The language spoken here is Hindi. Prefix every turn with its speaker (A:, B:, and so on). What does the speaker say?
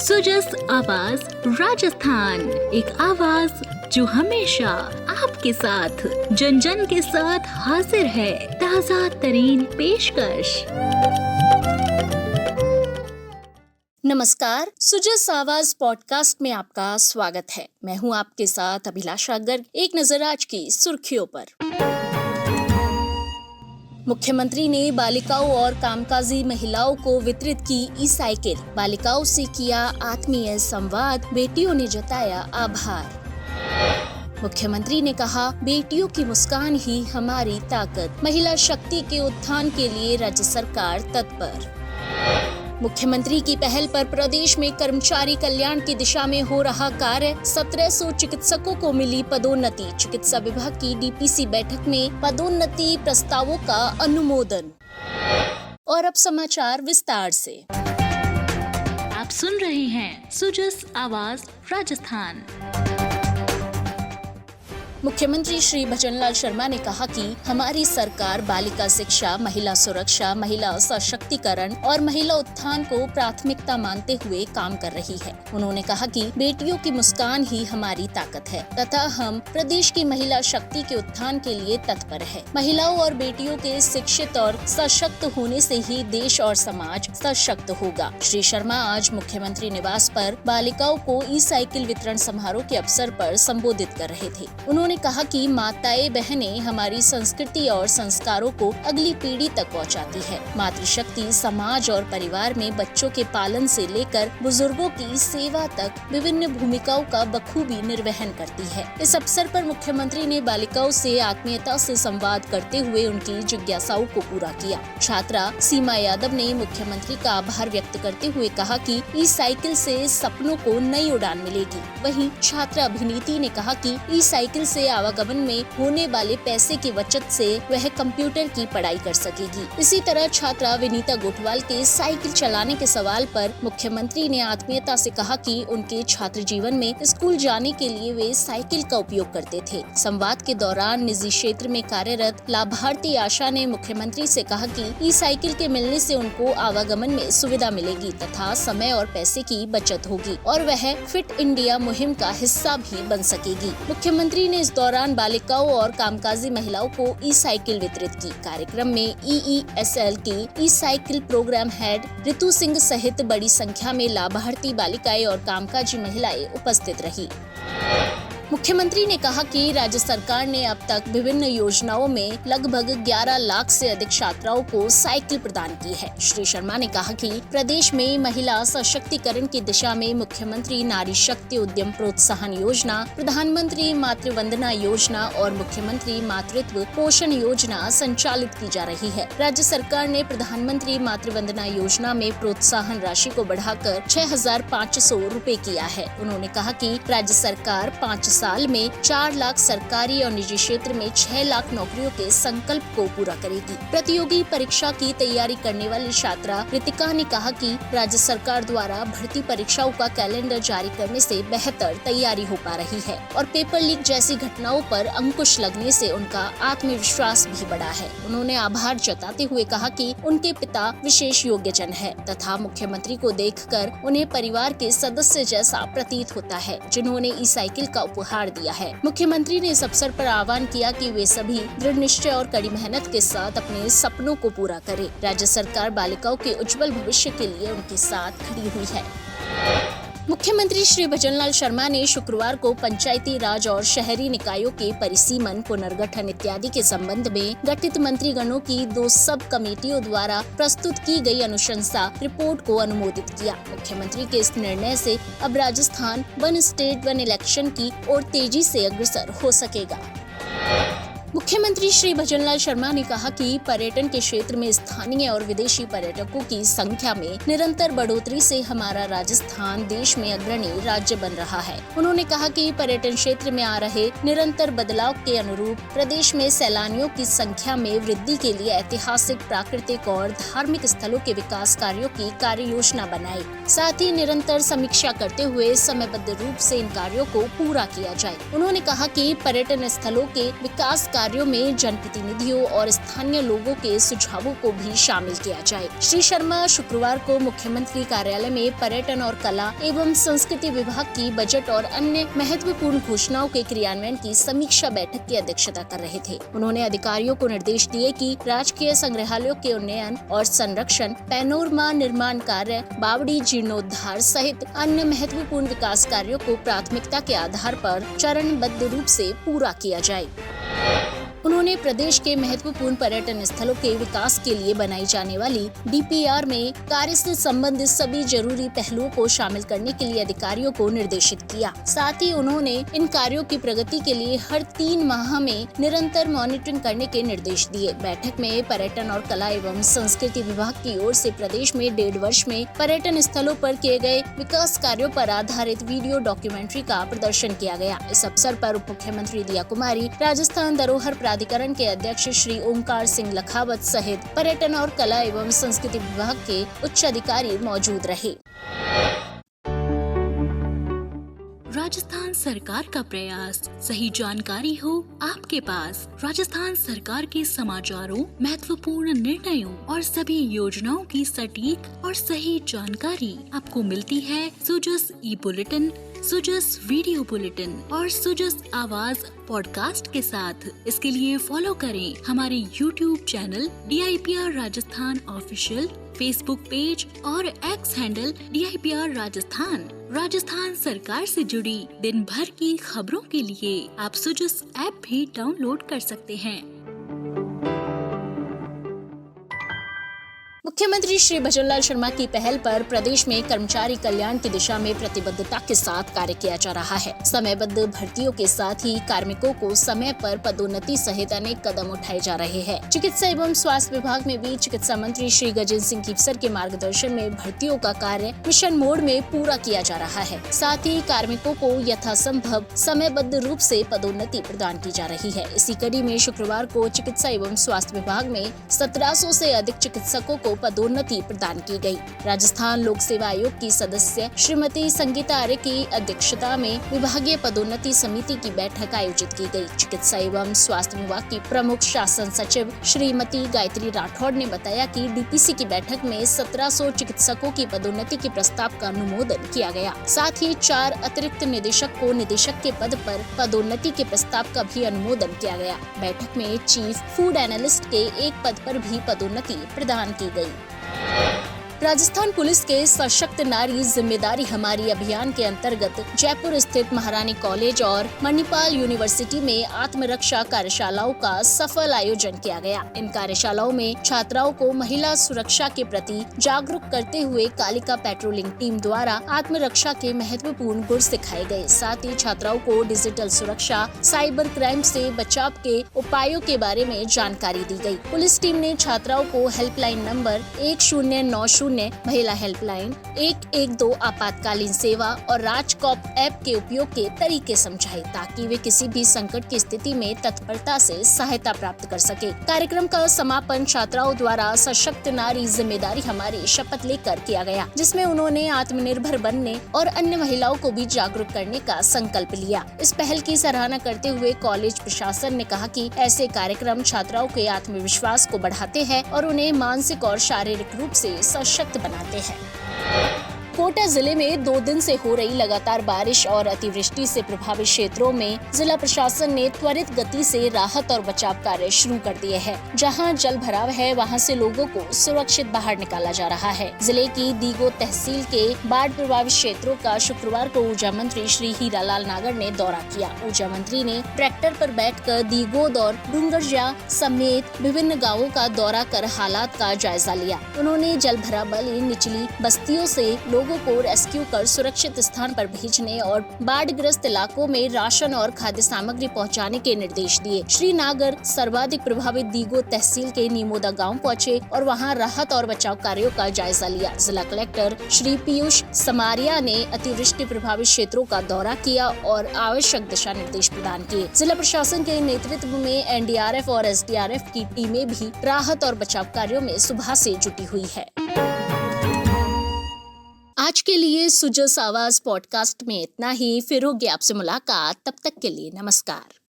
A: सुजस आवाज राजस्थान, एक आवाज जो हमेशा आपके साथ, जन जन के साथ हाजिर है। ताज़ा तरीन पेशकश।
B: नमस्कार, सुजस आवाज पॉडकास्ट में आपका स्वागत है। मैं हूं आपके साथ अभिलाषा गर्ग। एक नजर आज की सुर्खियों पर। मुख्यमंत्री ने बालिकाओं और कामकाजी महिलाओं को वितरित की ई-साइकिल। बालिकाओं से किया आत्मीय संवाद, बेटियों ने जताया आभार। मुख्यमंत्री ने कहा, बेटियों की मुस्कान ही हमारी ताकत। महिला शक्ति के उत्थान के लिए राज्य सरकार तत्पर। मुख्यमंत्री की पहल पर प्रदेश में कर्मचारी कल्याण की दिशा में हो रहा कार्य। 1700 चिकित्सकों को मिली पदोन्नति। चिकित्सा विभाग की डीपीसी बैठक में पदोन्नति प्रस्तावों का अनुमोदन। और अब समाचार विस्तार से।
A: आप सुन रहे हैं सुजस आवाज राजस्थान।
B: मुख्यमंत्री श्री भजनलाल शर्मा ने कहा कि हमारी सरकार बालिका शिक्षा, महिला सुरक्षा, महिला सशक्तिकरण और महिला उत्थान को प्राथमिकता मानते हुए काम कर रही है। उन्होंने कहा कि बेटियों की मुस्कान ही हमारी ताकत है तथा हम प्रदेश की महिला शक्ति के उत्थान के लिए तत्पर है। महिलाओं और बेटियों के शिक्षित और सशक्त होने से ही देश और समाज सशक्त होगा। श्री शर्मा आज मुख्यमंत्री निवास पर बालिकाओं को ई-साइकिल वितरण समारोह के अवसर पर संबोधित कर रहे थे। उन्होंने कहा कि माताएं बहनें हमारी संस्कृति और संस्कारों को अगली पीढ़ी तक पहुंचाती है। मातृशक्ति समाज और परिवार में बच्चों के पालन से लेकर बुजुर्गों की सेवा तक विभिन्न भूमिकाओं का बखूबी निर्वहन करती है। इस अवसर पर मुख्यमंत्री ने बालिकाओं से आत्मीयता से संवाद करते हुए उनकी जिज्ञासाओं को पूरा किया। छात्रा सीमा यादव ने मुख्यमंत्री का आभार व्यक्त करते हुए कहा कि ई-साइकिल से सपनों को नई उड़ान मिलेगी। वहीं छात्रा अभिनीति ने कहा कि ई-साइकिल से आवागमन में होने वाले पैसे की बचत से वह कंप्यूटर की पढ़ाई कर सकेगी। इसी तरह छात्रा विनीता गोठवाल के साइकिल चलाने के सवाल पर मुख्यमंत्री ने आत्मीयता से कहा कि उनके छात्र जीवन में स्कूल जाने के लिए वे साइकिल का उपयोग करते थे। संवाद के दौरान निजी क्षेत्र में कार्यरत लाभार्थी आशा ने मुख्यमंत्री से कहा कि ई-साइकिल के मिलने से उनको आवागमन में सुविधा मिलेगी तथा समय और पैसे की बचत होगी और वह फिट इंडिया मुहिम का हिस्सा भी बन सकेगी। मुख्यमंत्री ने इस दौरान बालिकाओं और कामकाजी महिलाओं को ई-साइकिल वितरित की। कार्यक्रम में EESL की ई-साइकिल प्रोग्राम हेड ऋतु सिंह सहित बड़ी संख्या में लाभार्थी बालिकाएं और कामकाजी महिलाएं उपस्थित रही। मुख्यमंत्री ने कहा कि राज्य सरकार ने अब तक विभिन्न योजनाओं में लगभग 11 लाख से अधिक छात्राओं को साइकिल प्रदान की है। श्री शर्मा ने कहा कि प्रदेश में महिला सशक्तिकरण की दिशा में मुख्यमंत्री नारी शक्ति उद्यम प्रोत्साहन योजना, प्रधानमंत्री मातृ वंदना योजना और मुख्यमंत्री मातृत्व पोषण योजना संचालित की जा रही है। राज्य सरकार ने प्रधानमंत्री मातृ वंदना योजना में प्रोत्साहन राशि को बढ़ाकर 6,500 रुपए किया है। उन्होंने कहा कि राज्य सरकार 5 साल में 4 लाख सरकारी और निजी क्षेत्र में 6 लाख नौकरियों के संकल्प को पूरा करेगी। प्रतियोगी परीक्षा की तैयारी करने वाली छात्रा रितिका ने कहा कि राज्य सरकार द्वारा भर्ती परीक्षाओं का कैलेंडर जारी करने से बेहतर तैयारी हो पा रही है और पेपर लीक जैसी घटनाओं पर अंकुश लगने से उनका आत्मविश्वास भी बढ़ा है। उन्होंने आभार जताते हुए कहा कि उनके पिता विशेष योग्यजन है तथा मुख्यमंत्री को देखकर उन्हें परिवार के सदस्य जैसा प्रतीत होता है, जिन्होंने ई-साइकिल का उपहार दिया है। मुख्यमंत्री ने इस अवसर पर आह्वान किया कि वे सभी दृढ़ निश्चय और कड़ी मेहनत के साथ अपने सपनों को पूरा करें। राज्य सरकार बालिकाओं के उज्जवल भविष्य के लिए उनके साथ खड़ी हुई है। मुख्यमंत्री श्री भजनलाल शर्मा ने शुक्रवार को पंचायती राज और शहरी निकायों के परिसीमन, पुनर्गठन इत्यादि के संबंध में गठित मंत्रीगणों की 2 सब कमेटियों द्वारा प्रस्तुत की गई अनुशंसा रिपोर्ट को अनुमोदित किया। मुख्यमंत्री के इस निर्णय से अब Rajasthan one state one election की ओर तेजी से अग्रसर हो सकेगा। मुख्यमंत्री श्री भजनलाल शर्मा ने कहा कि पर्यटन के क्षेत्र में स्थानीय और विदेशी पर्यटकों की संख्या में निरंतर बढ़ोतरी से हमारा राजस्थान देश में अग्रणी राज्य बन रहा है। उन्होंने कहा कि पर्यटन क्षेत्र में आ रहे निरंतर बदलाव के अनुरूप प्रदेश में सैलानियों की संख्या में वृद्धि के लिए ऐतिहासिक, प्राकृतिक और धार्मिक स्थलों के विकास कार्यों की कार्य योजना बनाई। साथ ही निरंतर समीक्षा करते हुए समयबद्ध रूप से इन कार्यों को पूरा किया जाए। उन्होंने कहा कि पर्यटन स्थलों के विकास कार्यों में जनप्रतिनिधियों और स्थानीय लोगों के सुझावों को भी शामिल किया जाए। श्री शर्मा शुक्रवार को मुख्यमंत्री कार्यालय में पर्यटन और कला एवं संस्कृति विभाग की बजट और अन्य महत्वपूर्ण घोषणाओं के क्रियान्वयन की समीक्षा बैठक की अध्यक्षता कर रहे थे। उन्होंने अधिकारियों को निर्देश दिए कि राजकीय संग्रहालयों के उन्नयन और संरक्षण, पैनोरमा निर्माण कार्य, बावड़ी जीर्णोद्धार सहित अन्य महत्वपूर्ण विकास कार्यों को प्राथमिकता के आधार पर चरणबद्ध रूप से पूरा किया जाए। उन्होंने प्रदेश के महत्वपूर्ण पर्यटन स्थलों के विकास के लिए बनाई जाने वाली DPR में कार्य से संबंधित सभी जरूरी पहलुओं को शामिल करने के लिए अधिकारियों को निर्देशित किया। साथ ही उन्होंने इन कार्यों की प्रगति के लिए हर 3 माह में निरंतर मॉनिटरिंग करने के निर्देश दिए। बैठक में पर्यटन और कला एवं संस्कृति विभाग की ओर से प्रदेश में 1.5 वर्ष में पर्यटन स्थलों पर किए गए विकास कार्यों पर आधारित वीडियो डॉक्यूमेंट्री का प्रदर्शन किया गया। इस अवसर पर उप मुख्यमंत्री दिया कुमारी, राजस्थान धरोहर प्राधिकरण के अध्यक्ष श्री ओंकार सिंह लखावत सहित पर्यटन और कला एवं संस्कृति विभाग के उच्च अधिकारी मौजूद रहे।
A: राजस्थान सरकार का प्रयास, सही जानकारी हो आपके पास। राजस्थान सरकार के समाचारों, महत्वपूर्ण निर्णयों और सभी योजनाओं की सटीक और सही जानकारी आपको मिलती है सुजस ई-बुलेटिन, सुजस वीडियो बुलेटिन और सुजस आवाज पॉडकास्ट के साथ। इसके लिए फॉलो करें हमारे YouTube channel DIPR Rajasthan official, Facebook page और X handle DIPR Rajasthan. Rajasthan सरकार से जुड़ी दिन भर की खबरों के लिए आप सुजस ऐप भी डाउनलोड कर सकते हैं।
B: मुख्यमंत्री श्री भजनलाल शर्मा की पहल पर प्रदेश में कर्मचारी कल्याण की दिशा में प्रतिबद्धता के साथ कार्य किया जा रहा है। समयबद्ध भर्तियों के साथ ही कार्मिकों को समय पर पदोन्नति सहित अनेक कदम उठाए जा रहे हैं। चिकित्सा एवं स्वास्थ्य विभाग में भी चिकित्सा मंत्री श्री गजेंद्र सिंह कीपसर के मार्गदर्शन में भर्तियों का कार्य मिशन मोड में पूरा किया जा रहा है। साथ ही कार्मिकों को यथासंभव समयबद्ध रूप से पदोन्नति प्रदान की जा रही है। इसी कड़ी में शुक्रवार को चिकित्सा एवं स्वास्थ्य विभाग में 1700 से अधिक चिकित्सकों को पदोन्नति प्रदान की गई। राजस्थान लोक सेवा आयोग की सदस्य श्रीमती संगीता आर्य की अध्यक्षता में विभागीय पदोन्नति समिति की बैठक आयोजित की गई। चिकित्सा एवं स्वास्थ्य विभाग की प्रमुख शासन सचिव श्रीमती गायत्री राठौड़ ने बताया कि DPC की बैठक में 1700 चिकित्सकों की पदोन्नति के प्रस्ताव का अनुमोदन किया गया। साथ ही 4 अतिरिक्त निदेशक को निदेशक के पद पर पदोन्नति के प्रस्ताव का भी अनुमोदन किया गया। बैठक में चीफ फूड एनालिस्ट के एक पद पर भी पदोन्नति प्रदान की गई। राजस्थान पुलिस के सशक्त नारी जिम्मेदारी हमारी अभियान के अंतर्गत जयपुर स्थित महारानी कॉलेज और मणिपाल यूनिवर्सिटी में आत्मरक्षा कार्यशालाओं का सफल आयोजन किया गया। इन कार्यशालाओं में छात्राओं को महिला सुरक्षा के प्रति जागरूक करते हुए कालिका पेट्रोलिंग टीम द्वारा आत्मरक्षा के महत्वपूर्ण गुण सिखाए गए। साथ ही छात्राओं को डिजिटल सुरक्षा, साइबर क्राइम से बचाव के उपायों के बारे में जानकारी दी गई। पुलिस टीम ने छात्राओं को हेल्पलाइन नंबर 1090 महिला हेल्पलाइन, 112 आपातकालीन सेवा और राजकॉप ऐप के उपयोग के तरीके समझाए ताकि वे किसी भी संकट की स्थिति में तत्परता से सहायता प्राप्त कर सके। कार्यक्रम का समापन छात्राओं द्वारा सशक्त नारी जिम्मेदारी हमारी शपथ लेकर किया गया, जिसमें उन्होंने आत्मनिर्भर बनने और अन्य महिलाओं को भी जागरूक करने का संकल्प लिया। इस पहल की सराहना करते हुए कॉलेज प्रशासन ने कहा कि ऐसे कार्यक्रम छात्राओं के आत्मविश्वास को बढ़ाते हैं और उन्हें मानसिक और शारीरिक रूप से सशक्त बनाते हैं। कोटा जिले में 2 दिन से हो रही लगातार बारिश और अतिवृष्टि से प्रभावित क्षेत्रों में जिला प्रशासन ने त्वरित गति से राहत और बचाव कार्य शुरू कर दिए हैं। जहां जल भराव है वहां से लोगों को सुरक्षित बाहर निकाला जा रहा है। जिले की दीगो तहसील के बाढ़ प्रभावित क्षेत्रों का शुक्रवार को ऊर्जा मंत्री श्री हीरालाल नागर ने दौरा किया। ऊर्जा मंत्री ने ट्रैक्टर पर बैठकर दीगोद और डूंगरजा समेत विभिन्न गाँवों का दौरा कर हालात का जायजा लिया। उन्होंने जल भराव वाली निचली बस्तियों से लोगों को रेस्क्यू कर सुरक्षित स्थान पर भेजने और बाढ़ग्रस्त इलाकों में राशन और खाद्य सामग्री पहुंचाने के निर्देश दिए। श्री नागर सर्वाधिक प्रभावित दीगो तहसील के नीमोदा गांव पहुंचे और वहां राहत और बचाव कार्यों का जायजा लिया। जिला कलेक्टर श्री पीयूष समारिया ने अतिवृष्टि प्रभावित क्षेत्रों का दौरा किया और आवश्यक दिशा निर्देश प्रदान किए। जिला प्रशासन के नेतृत्व में NDRF और SDRF की टीमें भी राहत और बचाव कार्यों में सुबह से जुटी हुई है। आज के लिए सुजस आवाज पॉडकास्ट में इतना ही। फिर होगी आपसे मुलाकात, तब तक के लिए नमस्कार।